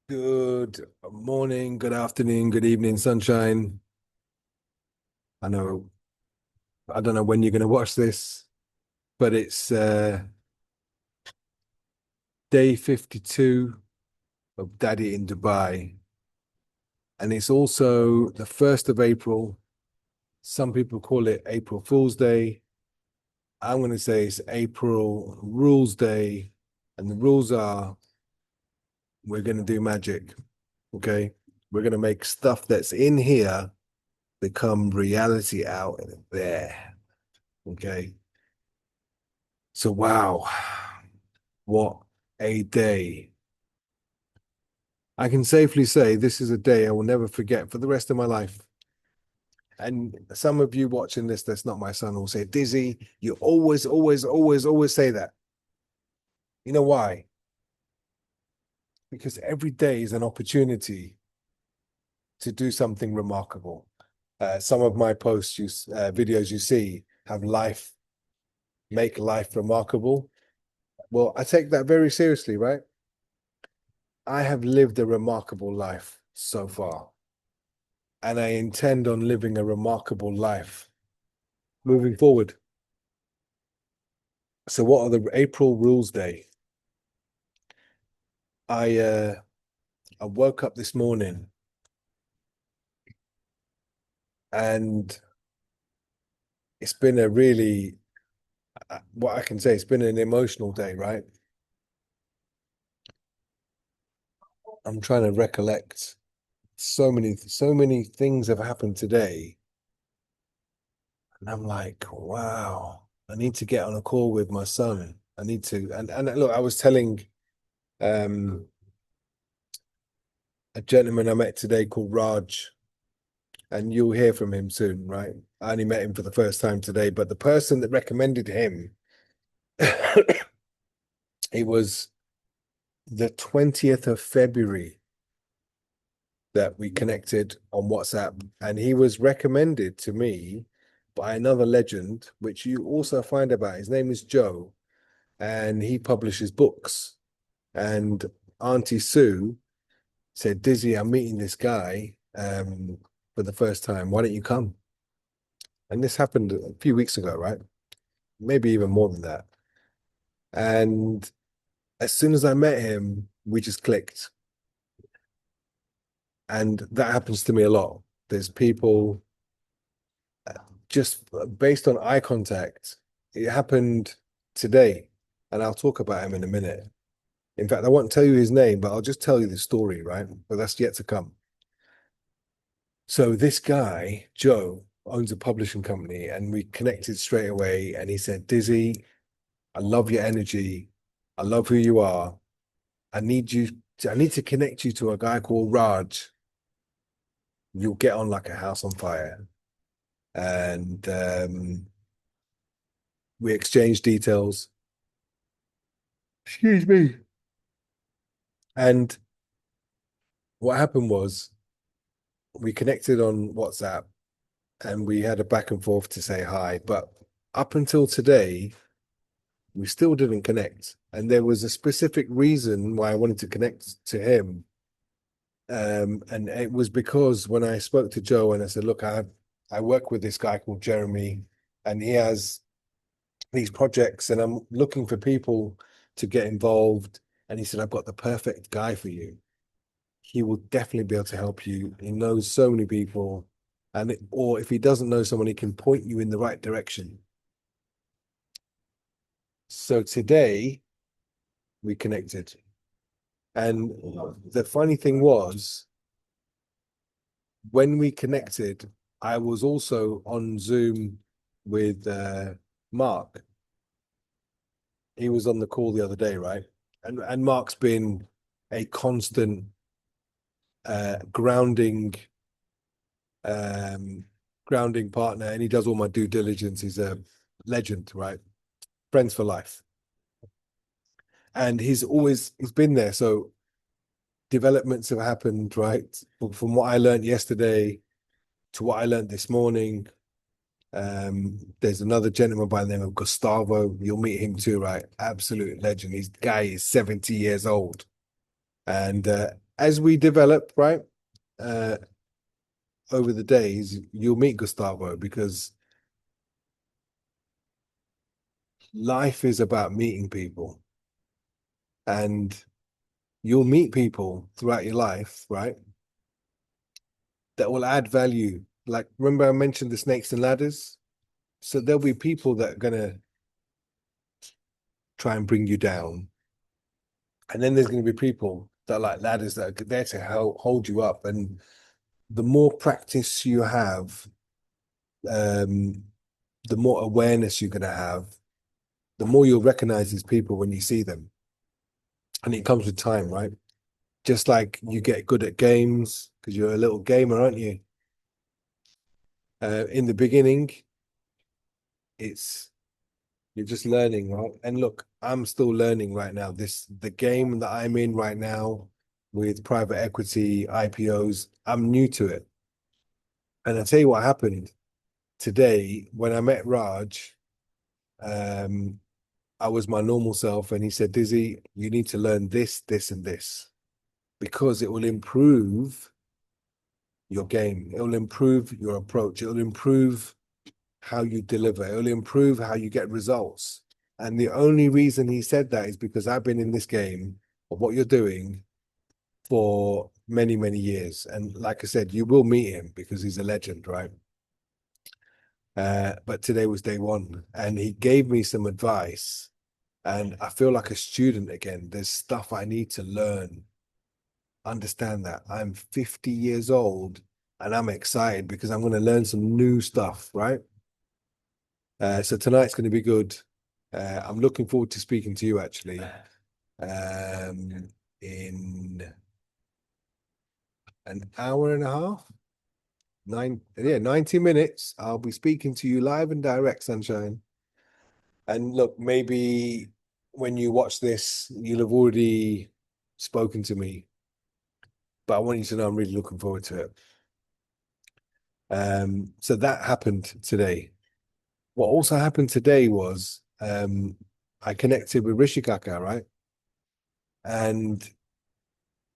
Good morning, good afternoon, good evening, sunshine. I know, I don't know when you're going to watch this, but it's day 52 of Daddy in Dubai. And it's also the 1st of April. Some people call it April Fool's Day. I'm going to say it's April Rules Day. And the rules are we're going to do magic. Okay. We're going to make stuff that's in here become reality out there. Okay. So, wow, what a day. I can safely say this is a day I will never forget for the rest of my life. And some of you watching this, that's not my son, will say, Dizzy, you always say that. You know why? Because every day is an opportunity to do something remarkable. Some of my posts, videos you see have make life remarkable. Well, I take that very seriously, right? I have lived a remarkable life so far, and I intend on living a remarkable life moving forward. So, what are the April Rules Day? I uh, I woke up this morning, and it's been a really, what I can say, it's been an emotional day, right? I'm trying to recollect. So many things have happened today, and I'm like, wow, I need to get on a call with my son. I need to, and look, I was telling um a gentleman I met today called Raj, and you'll hear from him soon, right? I only met him for the first time today, but the person that recommended him, it was the 20th of February that we connected on WhatsApp, and he was recommended to me by another legend, which you also find about. His name is Joe, and he publishes books. And Auntie Sue said, Dizzy, I'm meeting this guy for the first time. Why don't you come? And this happened a few weeks ago, right? Maybe even more than that. And as soon as I met him, we just clicked. And that happens to me a lot. There's people just based on eye contact. It happened today, and I'll talk about him in a minute. In fact, I won't tell you his name, but I'll just tell you the story, right? But that's yet to come. So this guy, Joe, owns a publishing company, and we connected straight away. And he said, Dizzy, I love your energy. I love who you are. I need you I need to connect you to a guy called Raj. You'll get on like a house on fire. And we exchanged details. Excuse me. And what happened was we connected on WhatsApp and we had a back and forth to say hi. But up until today, we still didn't connect. And there was a specific reason why I wanted to connect to him. And it was because when I spoke to Joe and I said, look, I work with this guy called Jeremy, and he has these projects, and I'm looking for people to get involved. And he said, I've got the perfect guy for you. He will definitely be able to help you. He knows so many people. Or if he doesn't know someone, he can point you in the right direction. So today we connected. And the funny thing was, when we connected, I was also on Zoom with Mark. He was on the call the other day, right? And Mark's been a constant grounding um grounding partner, and he does all my due diligence. He's a legend, right? Friends for life. And he's been there. So developments have happened, right? From what I learned yesterday to what I learned this morning. There's another gentleman by the name of Gustavo. You'll meet him too, right? Absolute legend. His guy is 70 years old. And as we develop, right, uh, over the days, you'll meet Gustavo because life is about meeting people, and you'll meet people throughout your life, right, that will add value. Like, remember I mentioned the snakes and ladders? So there'll be people that are gonna try and bring you down, and then there's gonna be people that are like ladders that are there to hold you up. And the more practice you have, um, the more awareness you're gonna have, the more you'll recognize these people when you see them. And it comes with time, right? Just like you get good at games because you're a little gamer, aren't you? In the beginning, it's you're just learning, right? And look, I'm still learning right now. The game that I'm in right now with private equity, IPOs, I'm new to it. And I'll tell you what happened today when I met Raj. Um, I was my normal self, and he said, Dizzy, you need to learn this, this, and this because it will improve your game. It will improve your approach. It will improve how you deliver. It will improve how you get results. And the only reason he said that is because I've been in this game of what you're doing for many, many years. And like I said, you will meet him because he's a legend, right? But today was day one, and he gave me some advice, and I feel like a student again. There's stuff I need to learn. Understand that I'm 50 years old and I'm excited because I'm going to learn some new stuff, right? So tonight's going to be good. I'm looking forward to speaking to you actually. In an hour and a half, 90 minutes. I'll be speaking to you live and direct, Sunshine. And look, maybe when you watch this, you'll have already spoken to me, but I want you to know I'm really looking forward to it. So that happened today. What also happened today was I connected with Rishi Kaka, right? And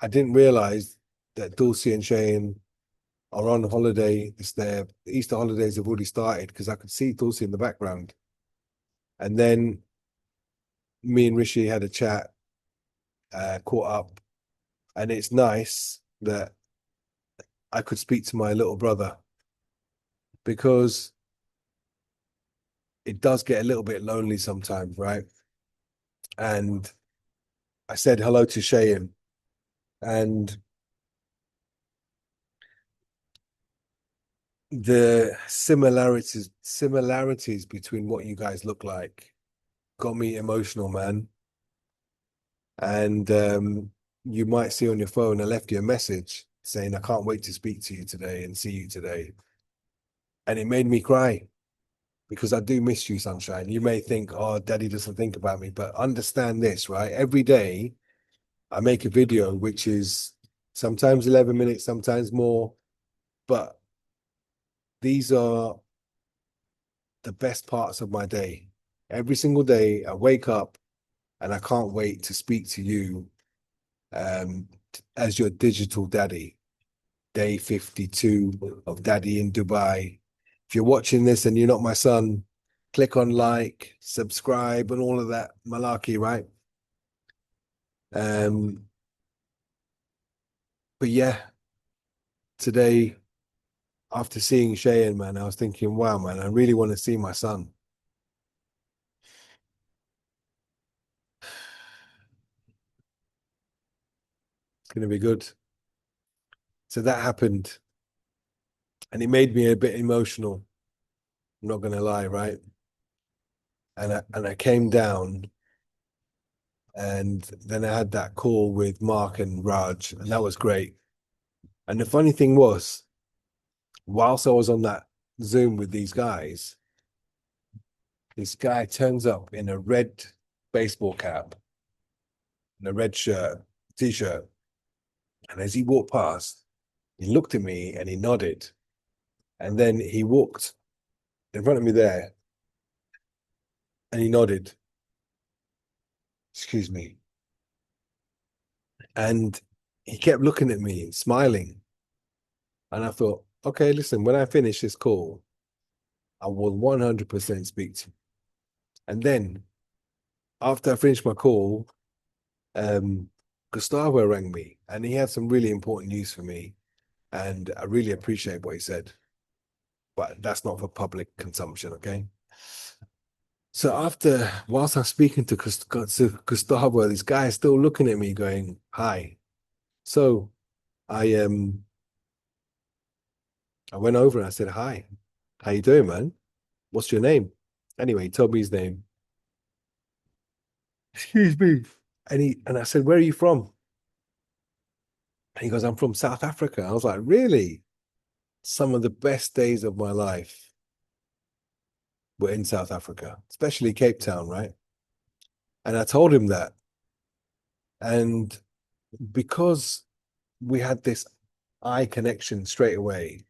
I didn't realize that Dulcie and Shane are on holiday. It's their Easter holidays have already started because I could see Dulcie in the background. And then me and Rishi had a chat, caught up, and it's nice that I could speak to my little brother because it does get a little bit lonely sometimes, right? And I said hello to Shane, and the similarities between what you guys look like got me emotional, man. And you might see on your phone, I left you a message saying, I can't wait to speak to you today and see you today. And it made me cry because I do miss you, Sunshine. You may think, oh, Daddy doesn't think about me, but understand this, right? Every day I make a video, which is sometimes 11 minutes, sometimes more, but these are the best parts of my day. Every single day I wake up and I can't wait to speak to you as your digital daddy. Day 52 of Daddy in Dubai. If you're watching this and you're not my son, click on like, subscribe, and all of that malarkey, right? Um, but yeah, today, after seeing Shayan, man, I was thinking, wow, man, I really want to see my son. It's going to be good. So that happened, and it made me a bit emotional. I'm not going to lie, right? And I came down, and then I had that call with Mark and Raj, and that was great. And the funny thing was, whilst I was on that Zoom with these guys, this guy turns up in a red baseball cap and a red shirt, t-shirt. And as he walked past, he looked at me and he nodded. And then he walked in front of me there and he nodded. Excuse me. And he kept looking at me and smiling. And I thought, okay, listen, when I finish this call, I will 100% speak to you. And then after I finished my call, um, Gustavo rang me and he had some really important news for me. And I really appreciate what he said. But that's not for public consumption, okay? So whilst I'm speaking to Gustavo, this guy is still looking at me going, hi. So I I went over and I said, hi, how you doing, man? What's your name? Anyway, he told me his name. Excuse me. And I said, where are you from? And he goes, I'm from South Africa. I was like, really? Some of the best days of my life were in South Africa, especially Cape Town, right? And I told him that. And because we had this eye connection straight away,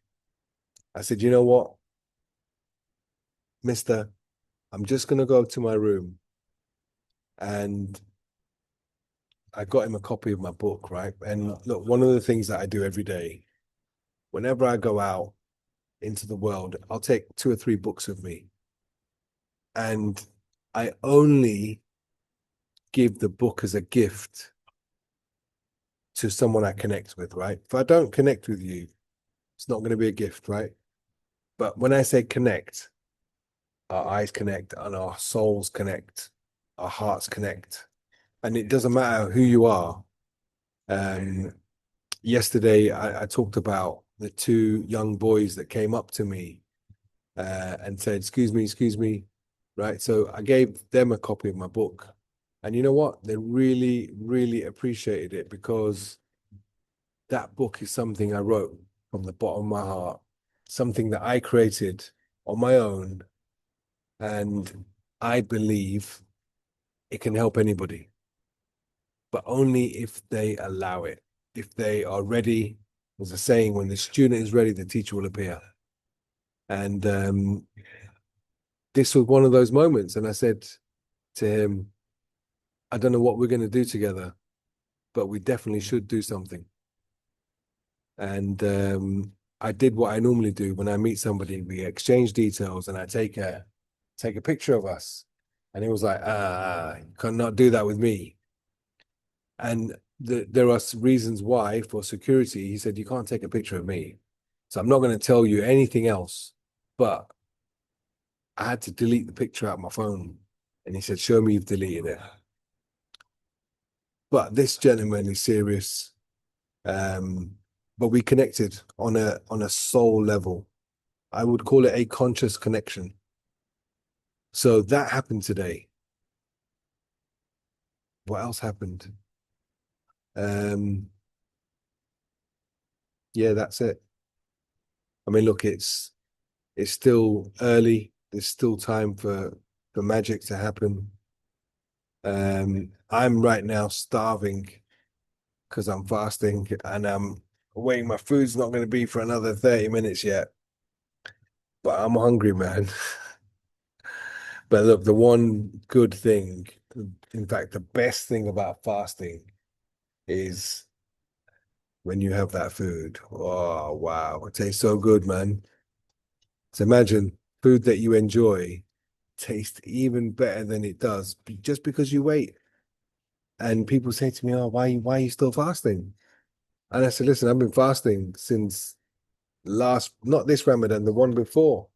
I said, you know what, mister, I'm just going to go to my room. And I got him a copy of my book, right? And look, one of the things that I do every day, whenever I go out into the world, I'll take 2 or 3 books with me. And I only give the book as a gift to someone I connect with, right? If I don't connect with you, it's not going to be a gift, right? But when I say connect, our eyes connect and our souls connect, our hearts connect. And it doesn't matter who you are. Yesterday, I talked about the 2 young boys that came up to me and said, excuse me, right? So I gave them a copy of my book. And you know what? They really, really appreciated it because that book is something I wrote from the bottom of my heart, something that I created on my own. And I believe it can help anybody, but only if they allow it. If they are ready, there's a saying, when the student is ready, the teacher will appear. And this was one of those moments. And I said to him, I don't know what we're going to do together, but we definitely should do something. And I did what I normally do when I meet somebody. We exchange details, and I take a picture of us. And he was like, you cannot do that with me. And there are reasons why for security. He said, you can't take a picture of me. So I'm not going to tell you anything else. But I had to delete the picture out of my phone. And he said, show me you've deleted it. But this gentleman is serious. But we connected on a soul level. I would call it a conscious connection. So that happened today. What else happened? Yeah, that's it. I mean, look, it's still early. There's still time for magic to happen. I'm right now starving because I'm fasting and I'm waiting. My food's not going to be for another 30 minutes yet, but I'm hungry, man. But look, the one good thing, in fact, the best thing about fasting is when you have that food. Oh, wow. It tastes so good, man. So imagine food that you enjoy tastes even better than it does just because you wait. And people say to me, oh, why are you still fasting? And I said, listen, I've been fasting since not this Ramadan, the one before.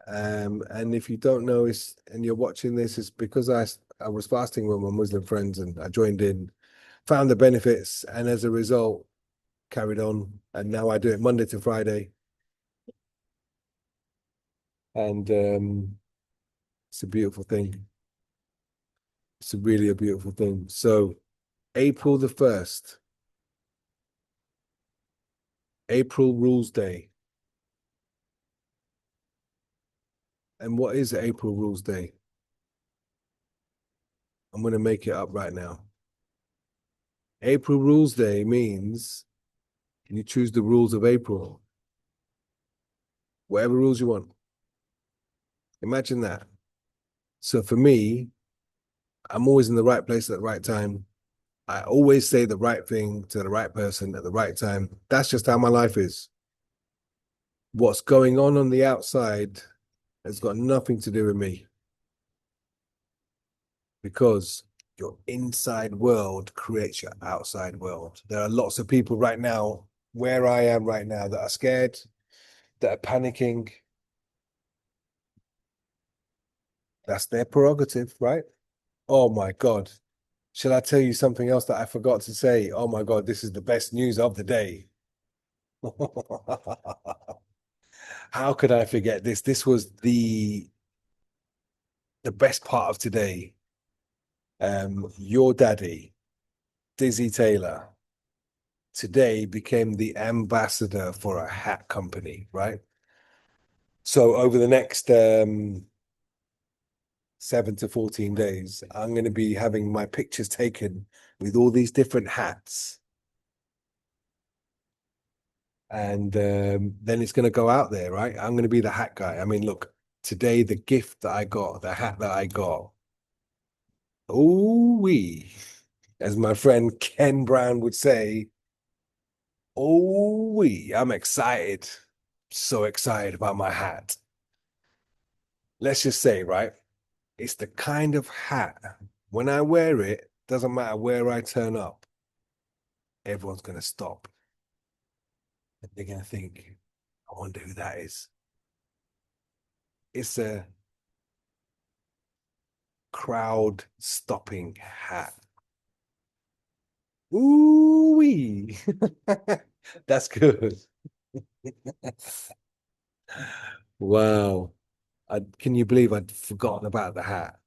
And if you don't know, and you're watching this, it's because I was fasting with my Muslim friends and I joined in, found the benefits, and as a result, carried on. And now I do it Monday to Friday. And it's a beautiful thing. It's really a beautiful thing. So April the 1st, April Rules Day. And what is April Rules Day? I'm going to make it up right now. April Rules Day means you choose the rules of April, whatever rules you want. Imagine that. So for me, I'm always in the right place at the right time. I always say the right thing to the right person at the right time. That's just how my life is. What's going on the outside has got nothing to do with me because your inside world creates your outside world. There are lots of people right now, where I am right now, that are scared, that are panicking. That's their prerogative, right? Oh my God. Shall I tell you something else that I forgot to say? Oh my God, this is the best news of the day. How could I forget this? This was the best part of today. Your daddy, Dizzy Taylor, today became the ambassador for a hat company, right? So over the next 7 to 14 days, I'm going to be having my pictures taken with all these different hats. And then it's going to go out there, right? I'm going to be the hat guy. I mean, look, today, the gift that I got, the hat that I got, oh, wee, as my friend Ken Brown would say, oh, wee, I'm excited. So excited about my hat. Let's just say, right? It's the kind of hat, when I wear it, doesn't matter where I turn up, everyone's going to stop. And they're going to think, I wonder who that is. It's a crowd stopping hat. Ooh wee. That's good. Wow. Can you believe I'd forgotten about the hat?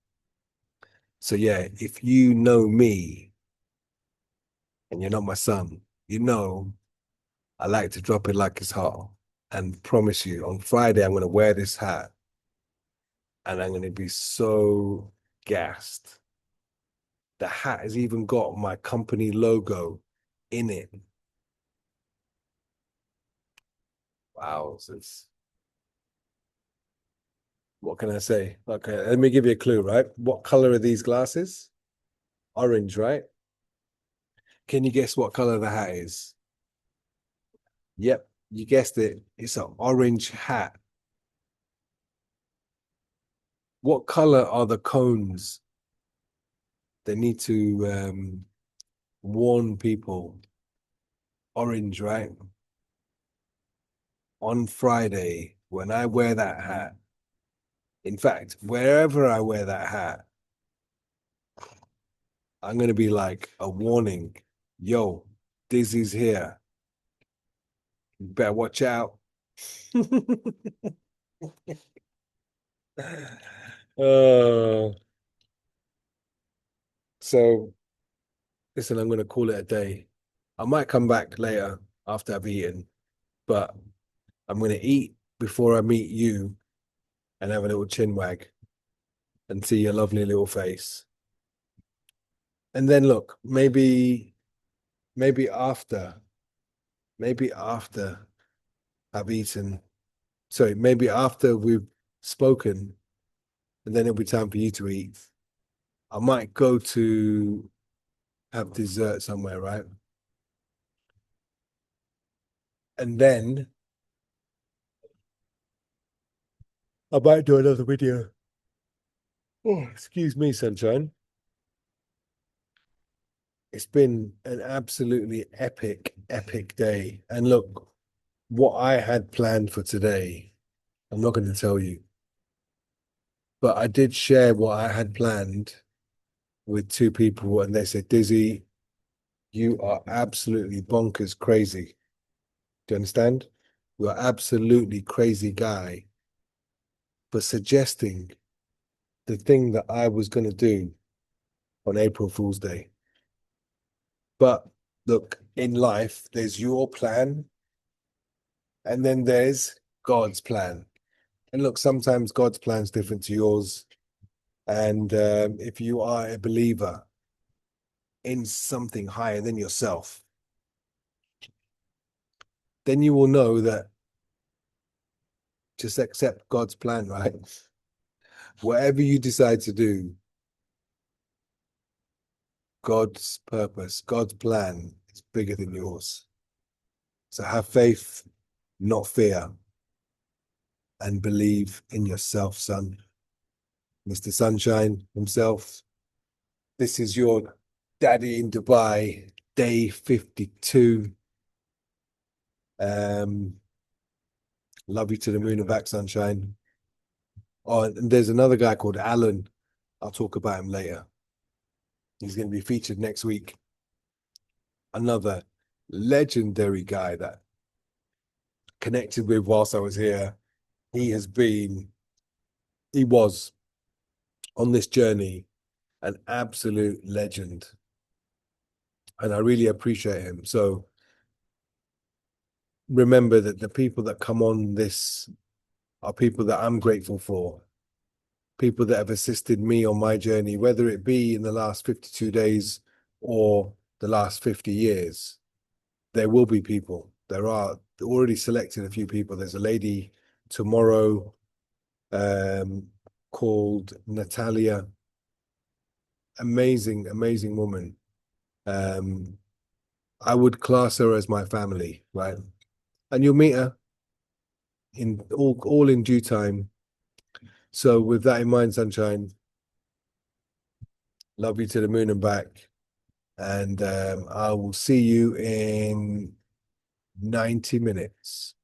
So yeah, if you know me and you're not my son, you know I like to drop it like it's hot and promise you on Friday I'm gonna wear this hat and I'm gonna be so gassed. The hat has even got my company logo in it. Wow, what can I say? Okay, let me give you a clue, right? What color are these glasses? Orange, right? Can you guess what color the hat is? Yep, you guessed it. It's an orange hat. What color are the cones? They need to warn people. Orange, right? On Friday, when I wear that hat, in fact, wherever I wear that hat, I'm going to be like a warning. Yo, Dizzy's here. You better watch out. Uh, so listen, I'm gonna call it a day. I might come back later after I've eaten, but I'm gonna eat before I meet you and have a little chin wag and see your lovely little face. And then look, maybe after, maybe after I've eaten, sorry, maybe after we've spoken, and then it'll be time for you to eat. I might go to have dessert somewhere, right? And then I might do another video. Oh, excuse me, sunshine. It's been an absolutely epic, epic day. And look, what I had planned for today, I'm not going to tell you, but I did share what I had planned with two people, and they said, Dizzy, you are absolutely bonkers crazy. Do you understand? You're absolutely crazy guy for suggesting the thing that I was going to do on April Fool's Day. But look, in life, there's your plan, and then there's God's plan. And look, sometimes God's plan is different to yours. And if you are a believer in something higher than yourself, then you will know that just accept God's plan, right? Whatever you decide to do, God's purpose, God's plan is bigger than yours. So have faith, not fear, and believe in yourself, son. Mr. Sunshine himself, this is your Daddy in Dubai, day 52. Love you to the moon and back, Sunshine. Oh, and there's another guy called Alan. I'll talk about him later. He's going to be featured next week. Another legendary guy that connected with whilst I was here. He was on this journey an absolute legend. And I really appreciate him. So remember that the people that come on this are people that I'm grateful for, people that have assisted me on my journey, whether it be in the last 52 days or the last 50 years. There will be people. There are already selected a few people. There's a lady tomorrow called Natalia. Amazing, amazing woman. I would class her as my family, right? And you'll meet her in all in due time. So with that in mind, Sunshine, love you to the moon and back. And I will see you in 90 minutes.